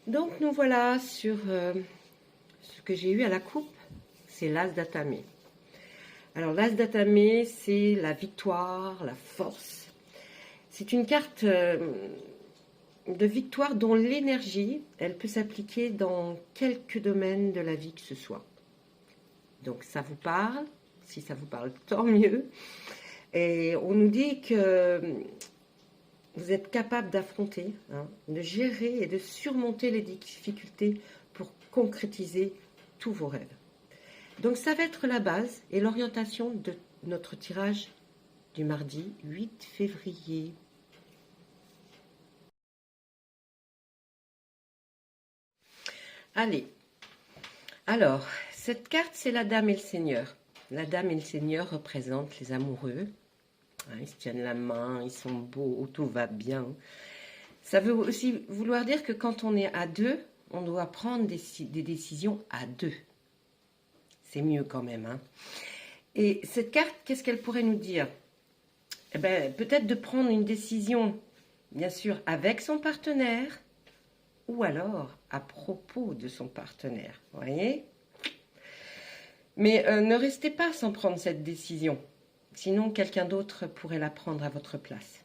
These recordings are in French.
Donc nous voilà sur ce que j'ai eu à la coupe, c'est l'as d'atamé. Alors l'as d'atamé, c'est la victoire, la force. C'est une carte de victoire dont l'énergie, elle peut s'appliquer dans quelques domaines de la vie que ce soit. Donc ça vous parle, si ça vous parle, tant mieux. Et on nous dit que vous êtes capable d'affronter, de gérer et de surmonter les difficultés pour concrétiser tous vos rêves. Donc ça va être la base et l'orientation de notre tirage du mardi 8 février. Allez, alors, cette carte, c'est la Dame et le Seigneur. La Dame et le Seigneur représentent les amoureux. Ils se tiennent la main, ils sont beaux, tout va bien. Ça veut aussi vouloir dire que quand on est à deux, on doit prendre des décisions à deux. C'est mieux quand même. Et cette carte, qu'est-ce qu'elle pourrait nous dire? Eh bien, peut-être de prendre une décision, bien sûr, avec son partenaire, ou alors à propos de son partenaire. Vous voyez? Mais ne restez pas sans prendre cette décision. Sinon, quelqu'un d'autre pourrait la prendre à votre place.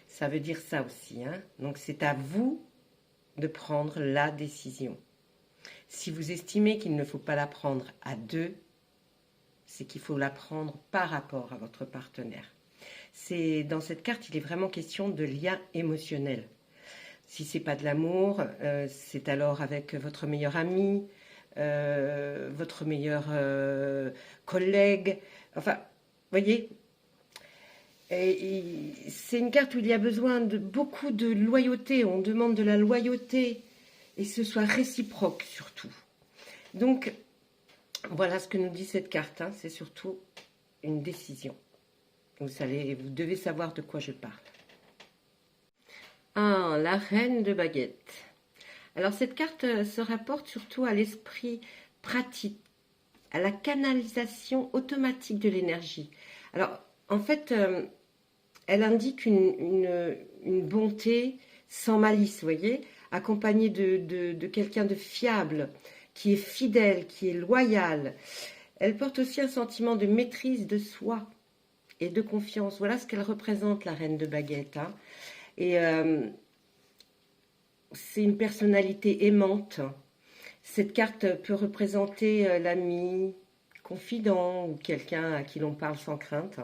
Ça veut dire ça aussi. Donc, c'est à vous de prendre la décision. Si vous estimez qu'il ne faut pas la prendre à deux, c'est qu'il faut la prendre par rapport à votre partenaire. Dans cette carte, il est vraiment question de lien émotionnel. Si ce n'est pas de l'amour, c'est alors avec votre meilleur ami, votre meilleur collègue. Enfin, voyez, c'est une carte où il y a besoin de beaucoup de loyauté. On demande de la loyauté et ce soit réciproque surtout. Donc, voilà ce que nous dit cette carte. C'est surtout une décision. Vous devez savoir de quoi je parle. La reine de baguette. Alors, cette carte se rapporte surtout à l'esprit pratique, à la canalisation automatique de l'énergie. Alors, en fait, elle indique une bonté sans malice, vous voyez, accompagnée de quelqu'un de fiable, qui est fidèle, qui est loyal. Elle porte aussi un sentiment de maîtrise de soi et de confiance. Voilà ce qu'elle représente, la reine de baguette. Et c'est une personnalité aimante. Cette carte peut représenter l'ami confident ou quelqu'un à qui l'on parle sans crainte.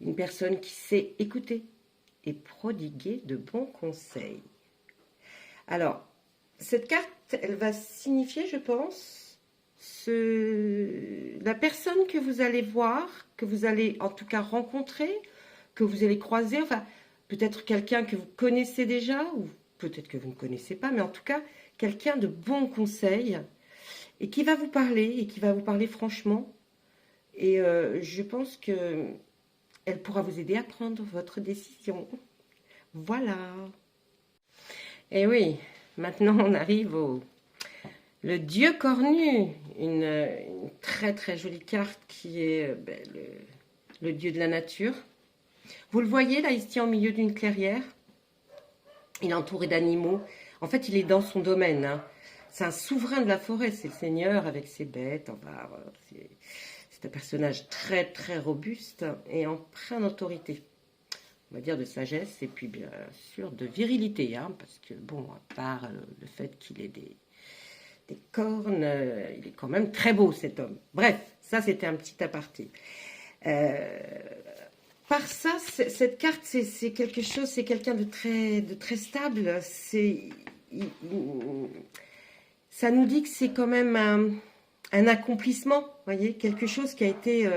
Une personne qui sait écouter et prodiguer de bons conseils. Alors, cette carte, elle va signifier, je pense, la personne que vous allez voir, que vous allez en tout cas rencontrer, que vous allez croiser, enfin, peut-être quelqu'un que vous connaissez déjà, ou peut-être que vous ne connaissez pas, mais en tout cas, quelqu'un de bons conseils, et qui va vous parler franchement. Et je pense que elle pourra vous aider à prendre votre décision. Voilà. Et oui, maintenant on arrive au le dieu cornu, une très très jolie carte qui est le dieu de la nature. Vous le voyez là, il se tient au milieu d'une clairière. Il est entouré d'animaux. En fait, il est dans son domaine. C'est un souverain de la forêt, c'est le seigneur avec ses bêtes. Enfin, c'est un personnage très très robuste et empreint d'autorité. On va dire de sagesse et puis bien sûr de virilité, parce que bon, à part le fait qu'il ait des cornes, il est quand même très beau cet homme. Bref, ça c'était un petit aparté. Par ça, cette carte, c'est quelque chose, c'est quelqu'un de très stable. Ça nous dit que c'est quand même un accomplissement, voyez, quelque chose qui a été,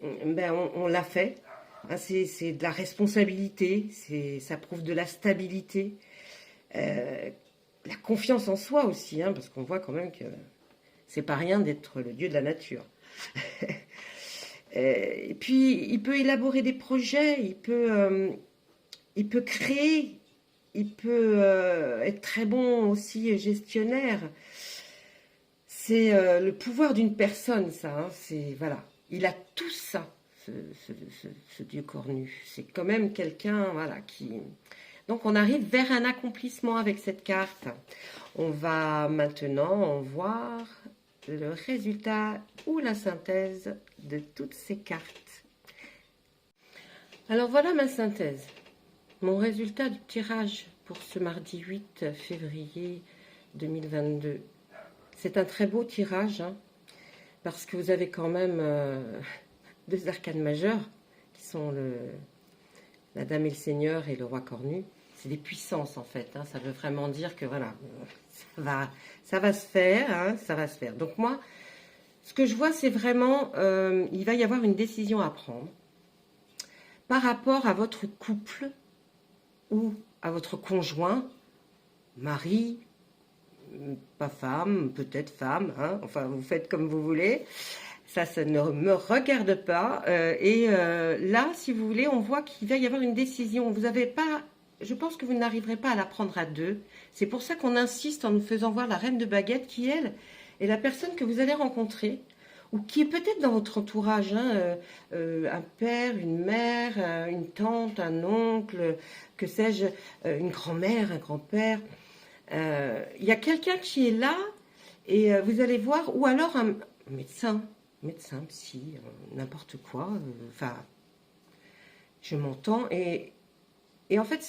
on l'a fait. C'est de la responsabilité, ça prouve de la stabilité, la confiance en soi aussi, parce qu'on voit quand même que c'est pas rien d'être le dieu de la nature. Et puis, il peut élaborer des projets, il peut créer, il peut être très bon aussi gestionnaire. C'est le pouvoir d'une personne, ça. Voilà. Il a tout ça, ce dieu cornu. C'est quand même quelqu'un, voilà, qui... Donc, on arrive vers un accomplissement avec cette carte. On va maintenant voir le résultat ou la synthèse de toutes ces cartes. Alors, voilà ma synthèse. Mon résultat du tirage pour ce mardi 8 février 2022. C'est un très beau tirage, hein, parce que vous avez quand même deux arcanes majeures, qui sont la Dame et le Seigneur et le Roi cornu. C'est des puissances en fait, hein, ça veut vraiment dire que voilà, ça va se faire, hein, ça va se faire. Donc moi, ce que je vois, c'est vraiment, il va y avoir une décision à prendre par rapport à votre couple ou à votre conjoint, mari, pas femme, peut-être femme, hein, enfin vous faites comme vous voulez, ça ne me regarde pas. Là, si vous voulez, on voit qu'il va y avoir une décision. Vous n'avez pas, je pense que vous n'arriverez pas à la prendre à deux. C'est pour ça qu'on insiste en nous faisant voir la reine de baguette qui, elle, est la personne que vous allez rencontrer ou qui est peut-être dans votre entourage, hein, un père, une mère, une tante, un oncle, que sais-je, une grand-mère, un grand-père. Il y a quelqu'un qui est là et vous allez voir, ou alors un médecin, psy, n'importe quoi, enfin, je m'entends, et en fait,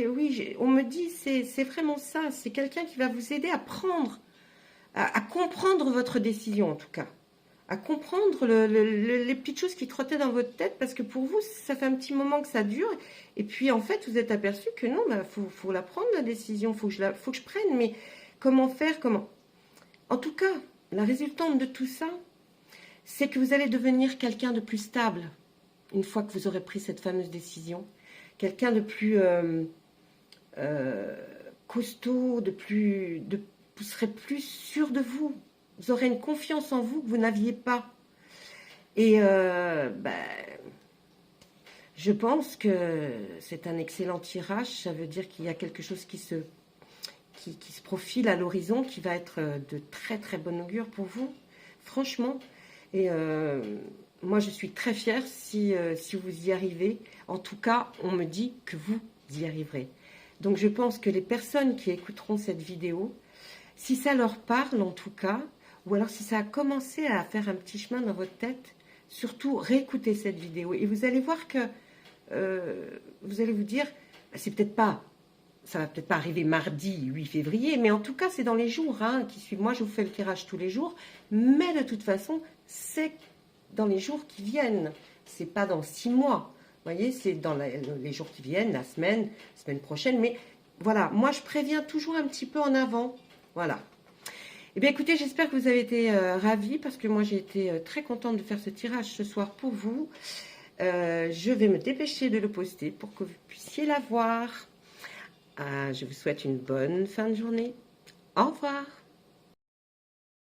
oui, on me dit, c'est vraiment ça, c'est quelqu'un qui va vous aider à prendre, à comprendre votre décision en tout cas, à comprendre les petites choses qui trottaient dans votre tête, parce que pour vous, ça fait un petit moment que ça dure, et puis en fait, vous êtes aperçu que non, bah, faut la prendre la décision, faut que je prenne, mais comment faire, comment... En tout cas, la résultante de tout ça, c'est que vous allez devenir quelqu'un de plus stable, une fois que vous aurez pris cette fameuse décision, quelqu'un de plus costaud, vous serez plus sûr de vous, vous aurez une confiance en vous que vous n'aviez pas. Et je pense que c'est un excellent tirage, ça veut dire qu'il y a quelque chose qui se profile à l'horizon, qui va être de très très bon augure pour vous, franchement. Et moi, je suis très fière si vous y arrivez. En tout cas, on me dit que vous y arriverez. Donc, je pense que les personnes qui écouteront cette vidéo, si ça leur parle en tout cas, ou alors si ça a commencé à faire un petit chemin dans votre tête, surtout réécoutez cette vidéo. Et vous allez voir que vous allez vous dire, c'est peut-être pas... Ça va peut-être pas arriver mardi 8 février, mais en tout cas, c'est dans les jours qui suivent. Moi, je vous fais le tirage tous les jours, mais de toute façon, c'est dans les jours qui viennent. C'est pas dans 6 mois. Vous voyez, c'est dans les jours qui viennent, la semaine prochaine. Mais voilà, moi, je préviens toujours un petit peu en avant. Voilà. Eh bien, écoutez, j'espère que vous avez été ravis, parce que moi, j'ai été très contente de faire ce tirage ce soir pour vous. Je vais me dépêcher de le poster pour que vous puissiez la voir. Je vous souhaite une bonne fin de journée. Au revoir.